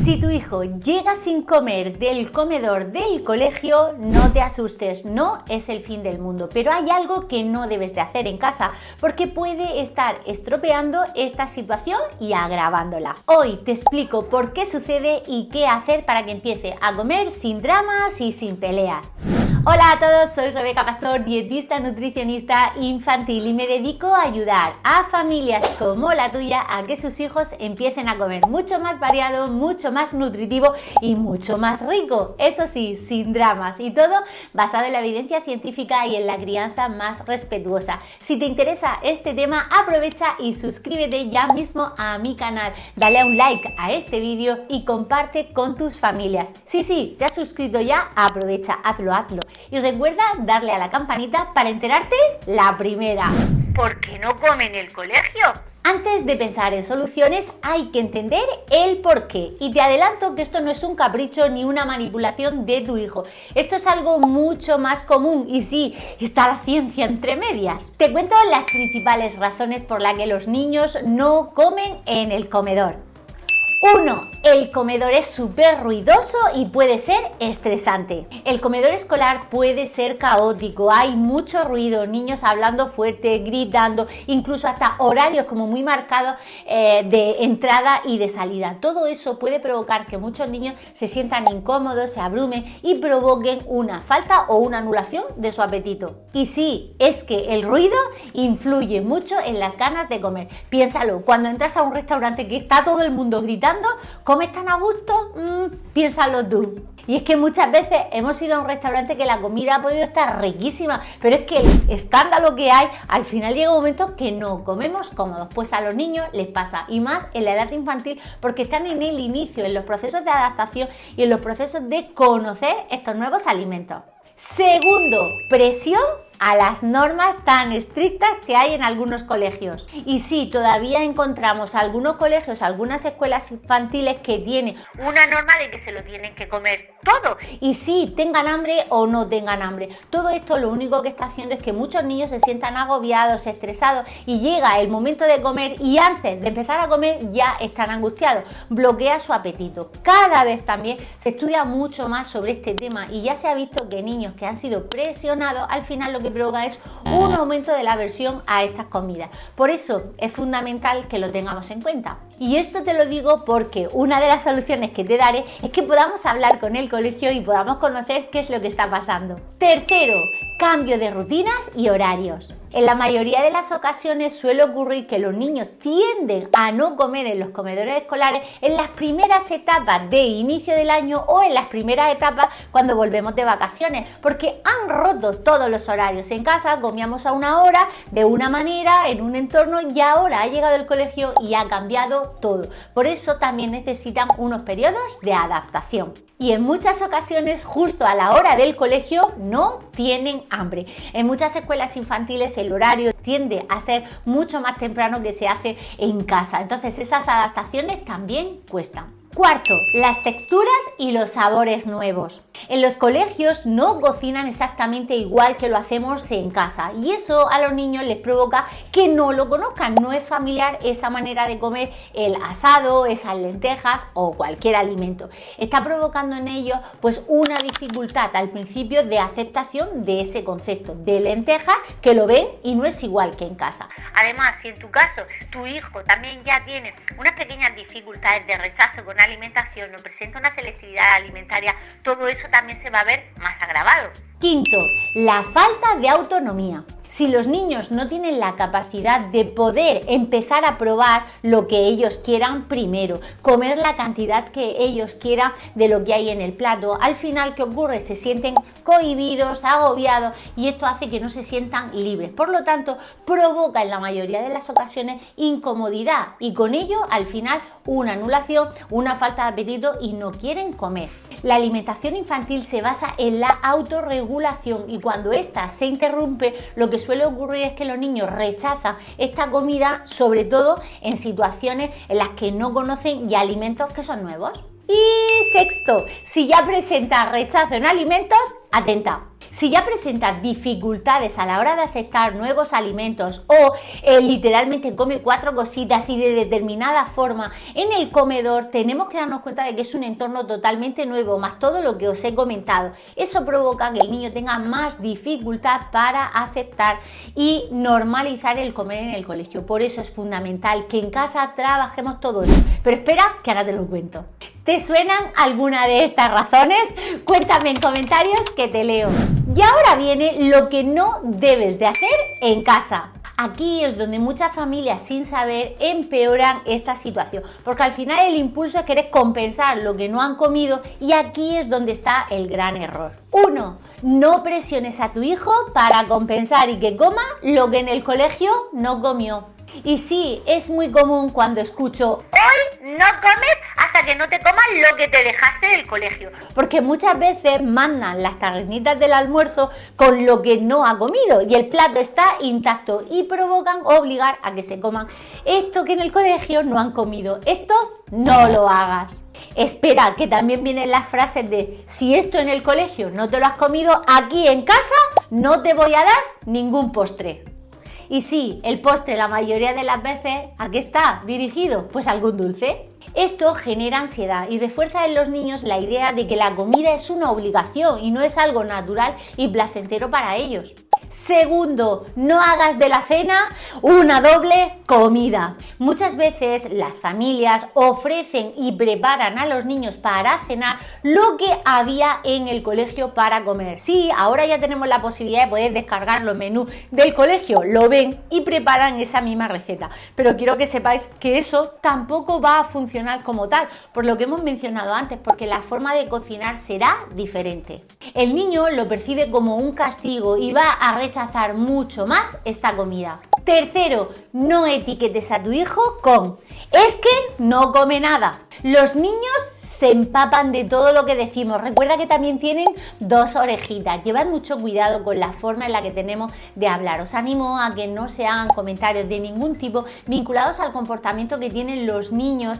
Si tu hijo llega sin comer del comedor del colegio, no te asustes, no es el fin del mundo, pero hay algo que no debes de hacer en casa porque puede estar estropeando esta situación y agravándola. Hoy te explico por qué sucede y qué hacer para que empiece a comer sin dramas y sin peleas. Hola a todos, soy Rebeca Pastor, dietista nutricionista infantil y me dedico a ayudar a familias como la tuya a que sus hijos empiecen a comer mucho más variado, mucho más nutritivo y mucho más rico. Eso sí, sin dramas y todo basado en la evidencia científica y en la crianza más respetuosa. Si te interesa este tema, aprovecha y suscríbete ya mismo a mi canal. Dale a un like a este vídeo y comparte con tus familias. Sí, te has suscrito ya, aprovecha, hazlo. Y recuerda darle a la campanita para enterarte la primera. ¿Por qué no come en el colegio? Antes de pensar en soluciones hay que entender el porqué. Y te adelanto que esto no es un capricho ni una manipulación de tu hijo. Esto es algo mucho más común y sí, está la ciencia entre medias. Te cuento las principales razones por las que los niños no comen en el comedor. 1. El comedor es súper ruidoso y puede ser estresante. El comedor escolar puede ser caótico, hay mucho ruido, niños hablando fuerte, gritando, incluso hasta horarios como muy marcados de entrada y de salida. Todo eso puede provocar que muchos niños se sientan incómodos, se abrumen y provoquen una falta o una anulación de su apetito. Y sí, es que el ruido influye mucho en las ganas de comer. Piénsalo, cuando entras a un restaurante que está todo el mundo gritando, ¿comes tan a gusto? Piénsalo tú. Y es que muchas veces hemos ido a un restaurante que la comida ha podido estar riquísima, pero es que el escándalo que hay, al final llega un momento que no comemos cómodos. Pues a los niños les pasa, y más en la edad infantil, porque están en el inicio, en los procesos de adaptación y en los procesos de conocer estos nuevos alimentos. Segundo, presión a las normas tan estrictas que hay en algunos colegios. Y sí, todavía encontramos algunos colegios, algunas escuelas infantiles que tienen una norma de que se lo tienen que comer todo. Y sí, tengan hambre o no tengan hambre. Todo esto lo único que está haciendo es que muchos niños se sientan agobiados, estresados y llega el momento de comer y antes de empezar a comer ya están angustiados. Bloquea su apetito. Cada vez también se estudia mucho más sobre este tema y ya se ha visto que niños que han sido presionados al final lo que provoca es un aumento de la aversión a estas comidas. Por eso es fundamental que lo tengamos en cuenta. Y esto te lo digo porque una de las soluciones que te daré es que podamos hablar con el colegio y podamos conocer qué es lo que está pasando. Tercero, cambio de rutinas y horarios. En la mayoría de las ocasiones suele ocurrir que los niños tienden a no comer en los comedores escolares en las primeras etapas de inicio del año o en las primeras etapas cuando volvemos de vacaciones, porque han roto todos los horarios. En casa comíamos a una hora, de una manera, en un entorno, y ahora ha llegado el colegio y ha cambiado todo. Por eso también necesitan unos periodos de adaptación. Y en muchas ocasiones, justo a la hora del colegio, no tienen hambre. En muchas escuelas infantiles el horario tiende a ser mucho más temprano que se hace en casa. Entonces esas adaptaciones también cuestan. Cuarto, las texturas y los sabores nuevos. En los colegios no cocinan exactamente igual que lo hacemos en casa y eso a los niños les provoca que no lo conozcan. No es familiar esa manera de comer el asado, esas lentejas o cualquier alimento. Está provocando en ellos pues una dificultad al principio de aceptación de ese concepto de lentejas, que lo ven y no es igual que en casa. Además, si en tu caso tu hijo también ya tiene unas pequeñas dificultades de rechazo con alimentación o presenta una selectividad alimentaria, todo eso también se va a ver más agravado. Quinto, la falta de autonomía. Si los niños no tienen la capacidad de poder empezar a probar lo que ellos quieran primero, comer la cantidad que ellos quieran de lo que hay en el plato, al final, ¿qué ocurre? Se sienten cohibidos, agobiados y esto hace que no se sientan libres. Por lo tanto, provoca en la mayoría de las ocasiones incomodidad y con ello, al final, una anulación, una falta de apetito y no quieren comer. La alimentación infantil se basa en la autorregulación y cuando ésta se interrumpe, lo que suele ocurrir es que los niños rechazan esta comida, sobre todo en situaciones en las que no conocen ya alimentos que son nuevos. Y sexto, si ya presenta rechazo en alimentos, atenta. Si ya presentas dificultades a la hora de aceptar nuevos alimentos o literalmente come 4 cositas y de determinada forma en el comedor, tenemos que darnos cuenta de que es un entorno totalmente nuevo, más todo lo que os he comentado. Eso provoca que el niño tenga más dificultad para aceptar y normalizar el comer en el colegio. Por eso es fundamental que en casa trabajemos todo eso. Pero espera, que ahora te lo cuento. ¿Te suenan alguna de estas razones? Cuéntame en comentarios que te leo. Y ahora viene lo que no debes de hacer en casa. Aquí es donde muchas familias sin saber empeoran esta situación, porque al final el impulso es querer compensar lo que no han comido y aquí es donde está el gran error. 1. No presiones a tu hijo para compensar y que coma lo que en el colegio no comió. Y sí, es muy común cuando escucho "hoy no comes hasta que no te comas lo que te dejaste del colegio", porque muchas veces mandan las tarrinitas del almuerzo con lo que no ha comido y el plato está intacto y provocan obligar a que se coman esto que en el colegio no han comido. Esto no lo hagas. Espera, que también vienen las frases de si esto en el colegio no te lo has comido, aquí en casa no te voy a dar ningún postre. Y sí, el postre la mayoría de las veces, ¿a qué está dirigido? Pues algún dulce. Esto genera ansiedad y refuerza en los niños la idea de que la comida es una obligación y no es algo natural y placentero para ellos. Segundo, no hagas de la cena una doble comida. Muchas veces las familias ofrecen y preparan a los niños para cenar lo que había en el colegio para comer. Sí, ahora ya tenemos la posibilidad de poder descargar los menús del colegio, lo ven y preparan esa misma receta. Pero quiero que sepáis que eso tampoco va a funcionar como tal, por lo que hemos mencionado antes, porque la forma de cocinar será diferente. El niño lo percibe como un castigo y va a rechazar mucho más esta comida. Tercero, no etiquetes a tu hijo con "es que no come nada". Los niños se empapan de todo lo que decimos. Recuerda que también tienen 2 orejitas. Llevad mucho cuidado con la forma en la que tenemos de hablar. Os animo a que no se hagan comentarios de ningún tipo vinculados al comportamiento que tienen los niños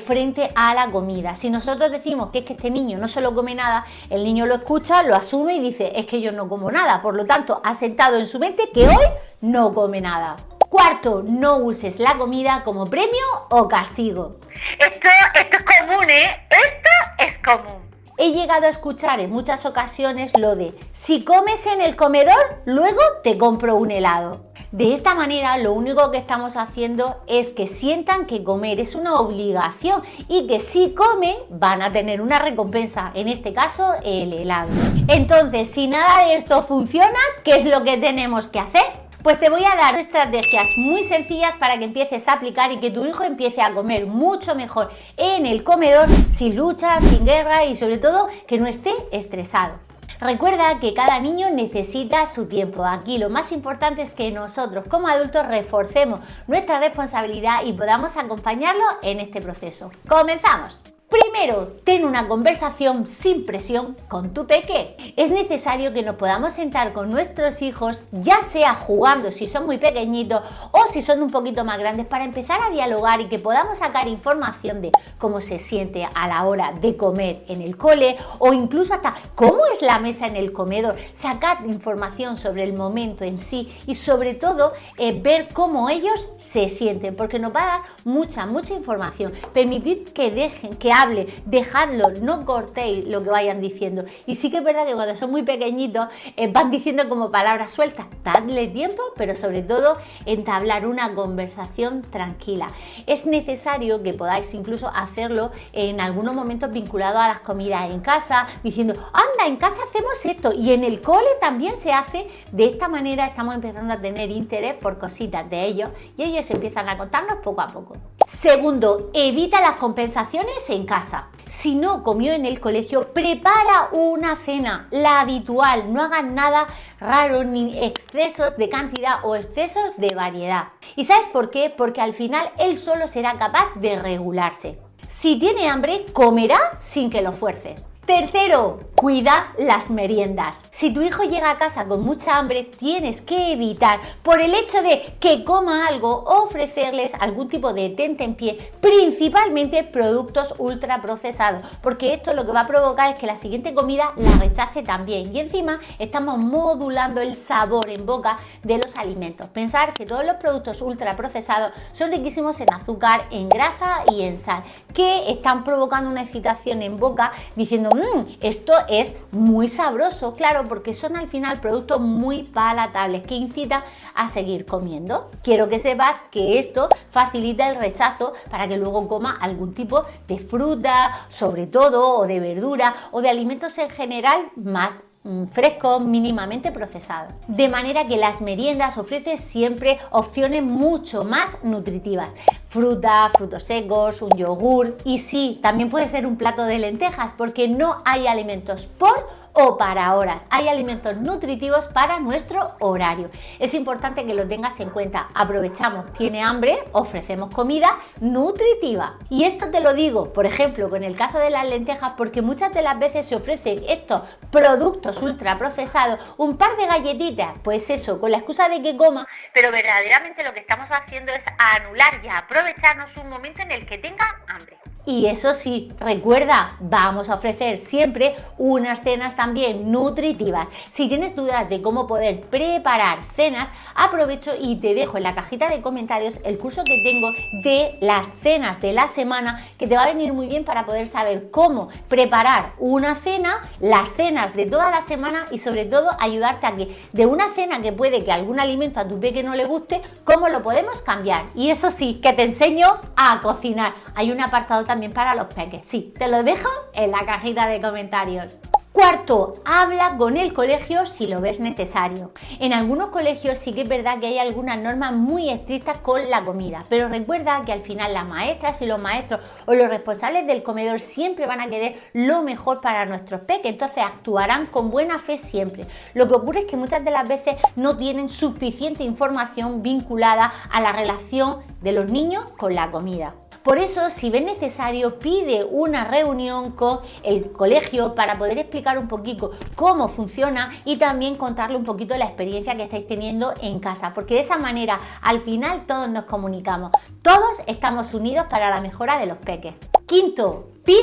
frente a la comida. Si nosotros decimos que es que este niño no se lo come nada, el niño lo escucha, lo asume y dice es que yo no como nada. Por lo tanto, ha sentado en su mente que hoy no come nada. Cuarto, no uses la comida como premio o castigo. Esto es común, ¿eh? Esto es común. He llegado a escuchar en muchas ocasiones lo de si comes en el comedor, luego te compro un helado. De esta manera lo único que estamos haciendo es que sientan que comer es una obligación y que si comen van a tener una recompensa, en este caso el helado. Entonces, si nada de esto funciona, ¿qué es lo que tenemos que hacer? Pues te voy a dar estrategias muy sencillas para que empieces a aplicar y que tu hijo empiece a comer mucho mejor en el comedor, sin lucha, sin guerra y sobre todo que no esté estresado. Recuerda que cada niño necesita su tiempo. Aquí lo más importante es que nosotros como adultos reforcemos nuestra responsabilidad y podamos acompañarlo en este proceso. ¡Comenzamos! Primero, ten una conversación sin presión con tu peque. Es necesario que nos podamos sentar con nuestros hijos, ya sea jugando si son muy pequeñitos o si son un poquito más grandes, para empezar a dialogar y que podamos sacar información de cómo se siente a la hora de comer en el cole o incluso hasta cómo es la mesa en el comedor. Sacar información sobre el momento en sí y sobre todo ver cómo ellos se sienten, porque nos va a dar mucha información. Permitid que dejen, que hable, dejadlo, no cortéis lo que vayan diciendo. Y sí que es verdad que cuando son muy pequeñitos van diciendo como palabras sueltas. Dadle tiempo, pero sobre todo entablar una conversación tranquila. Es necesario que podáis incluso hacerlo en algunos momentos vinculados a las comidas en casa, diciendo, anda, en casa hacemos esto y en el cole también se hace. De esta manera estamos empezando a tener interés por cositas de ellos y ellos empiezan a contarnos poco a poco. Segundo, evita las compensaciones en casa. Si no comió en el colegio, prepara una cena, la habitual. No hagas nada raro ni excesos de cantidad o excesos de variedad. ¿Y sabes por qué? Porque al final él solo será capaz de regularse. Si tiene hambre, comerá sin que lo fuerces. Tercero, cuida las meriendas. Si tu hijo llega a casa con mucha hambre, tienes que evitar, por el hecho de que coma algo, ofrecerles algún tipo de tentempié, principalmente productos ultraprocesados, porque esto lo que va a provocar es que la siguiente comida la rechace también, y encima estamos modulando el sabor en boca de los alimentos. Pensar que todos los productos ultraprocesados son riquísimos en azúcar, en grasa y en sal, que están provocando una excitación en boca diciendo esto es muy sabroso, claro, porque son al final productos muy palatables que incitan a seguir comiendo. Quiero que sepas que esto facilita el rechazo para que luego coma algún tipo de fruta, sobre todo, o de verdura, o de alimentos en general más frescos, mínimamente procesados. De manera que las meriendas ofrecen siempre opciones mucho más nutritivas. Fruta, frutos secos, un yogur, y sí, también puede ser un plato de lentejas, porque no hay alimentos por o para horas, hay alimentos nutritivos para nuestro horario. Es importante que lo tengas en cuenta. Aprovechamos, tiene hambre, ofrecemos comida nutritiva. Y esto te lo digo, por ejemplo, con el caso de las lentejas, porque muchas de las veces se ofrecen estos productos ultraprocesados, un par de galletitas, pues eso, con la excusa de que coma, pero verdaderamente lo que estamos haciendo es anular y aprovecharnos un momento en el que tenga hambre. Y eso sí, recuerda, vamos a ofrecer siempre unas cenas también nutritivas. Si tienes dudas de cómo poder preparar cenas, aprovecho y te dejo en la cajita de comentarios el curso que tengo de las cenas de la semana, que te va a venir muy bien para poder saber cómo preparar una cena, las cenas de toda la semana, y sobre todo ayudarte a que de una cena que puede que algún alimento a tu peque no le guste, cómo lo podemos cambiar. Y eso sí, que te enseño a cocinar. Hay un apartado también para los peques. Sí, te lo dejo en la cajita de comentarios. Cuarto, habla con el colegio si lo ves necesario. En algunos colegios sí que es verdad que hay algunas normas muy estrictas con la comida, pero recuerda que al final las maestras y los maestros o los responsables del comedor siempre van a querer lo mejor para nuestros peques, entonces actuarán con buena fe siempre. Lo que ocurre es que muchas de las veces no tienen suficiente información vinculada a la relación de los niños con la comida. Por eso, si ves necesario, pide una reunión con el colegio para poder explicar un poquito cómo funciona y también contarle un poquito la experiencia que estáis teniendo en casa, porque de esa manera al final todos nos comunicamos, todos estamos unidos para la mejora de los peques. Quinto, pide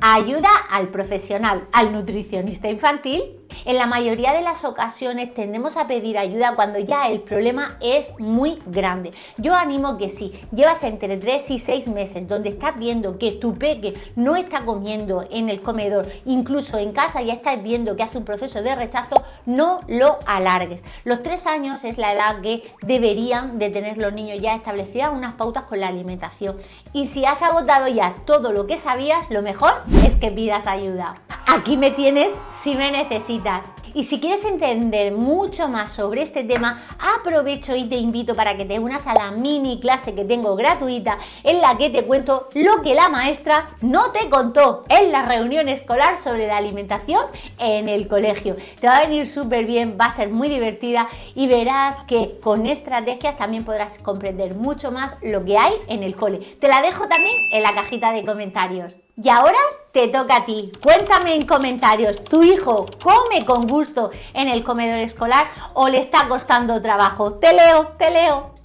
ayuda al profesional, al nutricionista infantil. En la mayoría de las ocasiones tendemos a pedir ayuda cuando ya el problema es muy grande. Yo animo que si llevas entre 3 y 6 meses donde estás viendo que tu peque no está comiendo en el comedor, incluso en casa ya estás viendo que hace un proceso de rechazo, no lo alargues. Los 3 años es la edad que deberían de tener los niños ya establecidas unas pautas con la alimentación. Y si has agotado ya todo lo que sabías, lo mejor es que pidas ayuda. Aquí me tienes si me necesitas. Y si quieres entender mucho más sobre este tema, aprovecho y te invito para que te unas a la mini clase que tengo gratuita, en la que te cuento lo que la maestra no te contó en la reunión escolar sobre la alimentación en el colegio. Te va a venir súper bien, va a ser muy divertida y verás que con estrategias también podrás comprender mucho más lo que hay en el cole. Te la dejo también en la cajita de comentarios. Y ahora te toca a ti. Cuéntame en comentarios, ¿tu hijo come con gusto en el comedor escolar o le está costando trabajo? Te leo, te leo.